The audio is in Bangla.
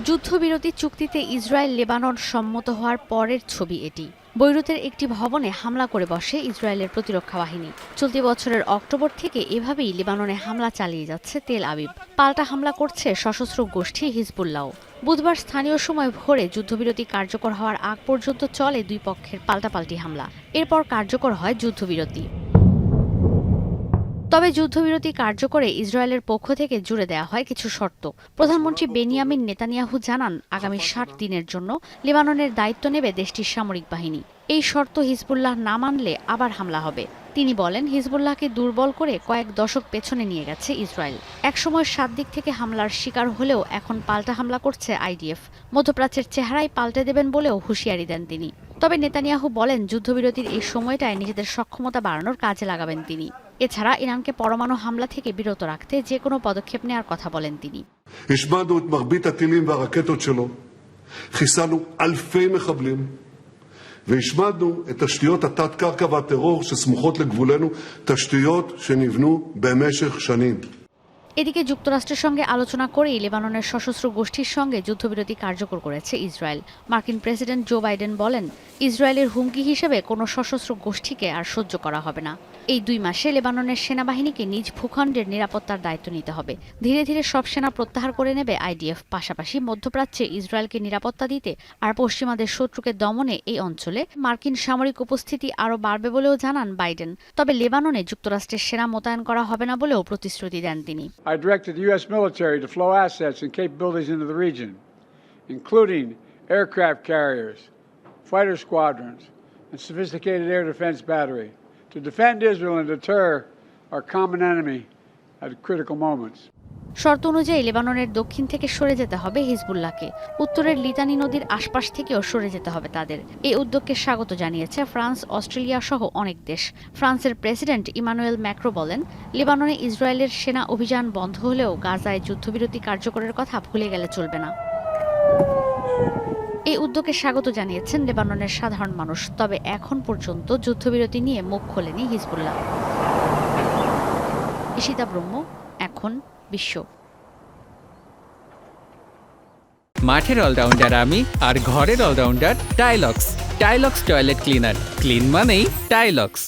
যুদ্ধবিরতি চুক্তিতে ইসরায়েল লেবানন সম্মত হওয়ার পরের ছবি এটি। বৈরুতের একটি ভবনে হামলা করে বসে ইসরায়েলের প্রতিরক্ষা বাহিনী। চলতি বছরের অক্টোবর থেকে এভাবেই লেবাননে হামলা চালিয়ে যাচ্ছে তেল আবিব। পাল্টা হামলা করছে সশস্ত্র গোষ্ঠী হিজবুল্লাহ। বুধবার স্থানীয় সময় ভোরে যুদ্ধবিরতি কার্যকর হওয়ার আগ পর্যন্ত চলে দুই পক্ষের পাল্টাপাল্টি হামলা। এরপর কার্যকর হয় যুদ্ধবিরতি। তবে যুদ্ধবিরতি কার্যকরে ইসরায়েলের পক্ষ থেকে জুড়ে দেওয়া হয় কিছু শর্ত। প্রধানমন্ত্রী বেনিয়ামিন নেতানিয়াহু জানান, আগামী ৬০ দিনের জন্য লেবাননের দায়িত্ব নেবে দেশটির সামরিক বাহিনী। এই শর্ত হিজবুল্লাহ না মানলে আবার হামলা হবে। তিনি বলেন, হিজবুল্লাহকে দুর্বল করে কয়েক দশক পেছনে নিয়ে গেছে ইসরায়েল। একসময় ৭ দিক থেকে হামলার শিকার হলেও এখন পাল্টা হামলা করছে আইডিএফ। মধ্যপ্রাচ্যের চেহারাই পাল্টে দেবেন বলেও হুঁশিয়ারি দেন তিনি। তবে নেতানিয়াহু বলেন, যুদ্ধবিরতির এই সময়টায় নিজেদের সক্ষমতা বাড়ানোর কাজে লাগাবেন তিনি। এছাড়া ইরানকে পরমাণু হামলা থেকে বিরত রাখতে যে কোনো পদক্ষেপ নেওয়ার কথা বলেন তিনি। השמדנו את מרבית הטילים והרקטות שלו, חיסלנו אלפי מחבלים והשמדנו את תשתיות התת-קרקע והטרור שסמוכות לגבולנו, תשתיות שנבנו במשך שנים. এদিকে যুক্তরাষ্ট্রের সঙ্গে আলোচনা করেই লেবাননের সশস্ত্র গোষ্ঠীর সঙ্গে যুদ্ধবিরতি কার্যকর করেছে ইসরায়েল। মার্কিন প্রেসিডেন্ট জো বাইডেন বলেন, ইসরায়েলের হুমকি হিসেবে কোনো সশস্ত্র গোষ্ঠীকে আর সহ্য করা হবে না। এই ২ মাসে লেবাননের সেনাবাহিনীকে নিজ ভূখণ্ডের নিরাপত্তার দায়িত্ব নিতে হবে। ধীরে ধীরে সব সেনা প্রত্যাহার করে নেবে আইডিএফ। পাশাপাশি মধ্যপ্রাচ্যে ইসরায়েলকে নিরাপত্তা দিতে আর পশ্চিমাদের শত্রুকে দমনে এই অঞ্চলে মার্কিন সামরিক উপস্থিতি আরও বাড়বে বলেও জানান বাইডেন। তবে লেবাননে যুক্তরাষ্ট্রের সেনা মোতায়েন করা হবে না বলেও প্রতিশ্রুতি দেন তিনি। I directed the U.S. military to flow assets and capabilities into the region, including aircraft carriers, fighter squadrons, and sophisticated air defense battery, to defend Israel and deter our common enemy at critical moments. শর্ত অনুযায়ী লেবাননের দক্ষিণ থেকে সরে যেতে হবে হিজবুল্লাহকে। উত্তরের লিতানি নদীর আশপাশ থেকেও সরে যেতে হবে তাদের। এই উদ্যোগকে স্বাগত জানিয়েছে ফ্রান্স, অস্ট্রেলিয়া সহ অনেক দেশ। ফ্রান্সের প্রেসিডেন্ট ইমানুয়েল ম্যাক্রো বলেন, লেবাননে ইসরায়েলের সেনা অভিযান বন্ধ হলেও গাজায় যুদ্ধবিরতি কার্যকরের কথা ভুলে গেলে চলবে না। এই উদ্যোগকে স্বাগত জানিয়েছেন লেবাননের সাধারণ মানুষ। তবে এখন পর্যন্ত যুদ্ধবিরতি নিয়ে মুখ খোলেনি হিজবুল্লাহ। ঈশিতা ব্রহ্ম, এখন বিশ্ব। মাঠের অলরাউন্ডার আমি, আর ঘরের allrounder Tilex. Tilex toilet cleaner, clean মানেই টাইলক্স।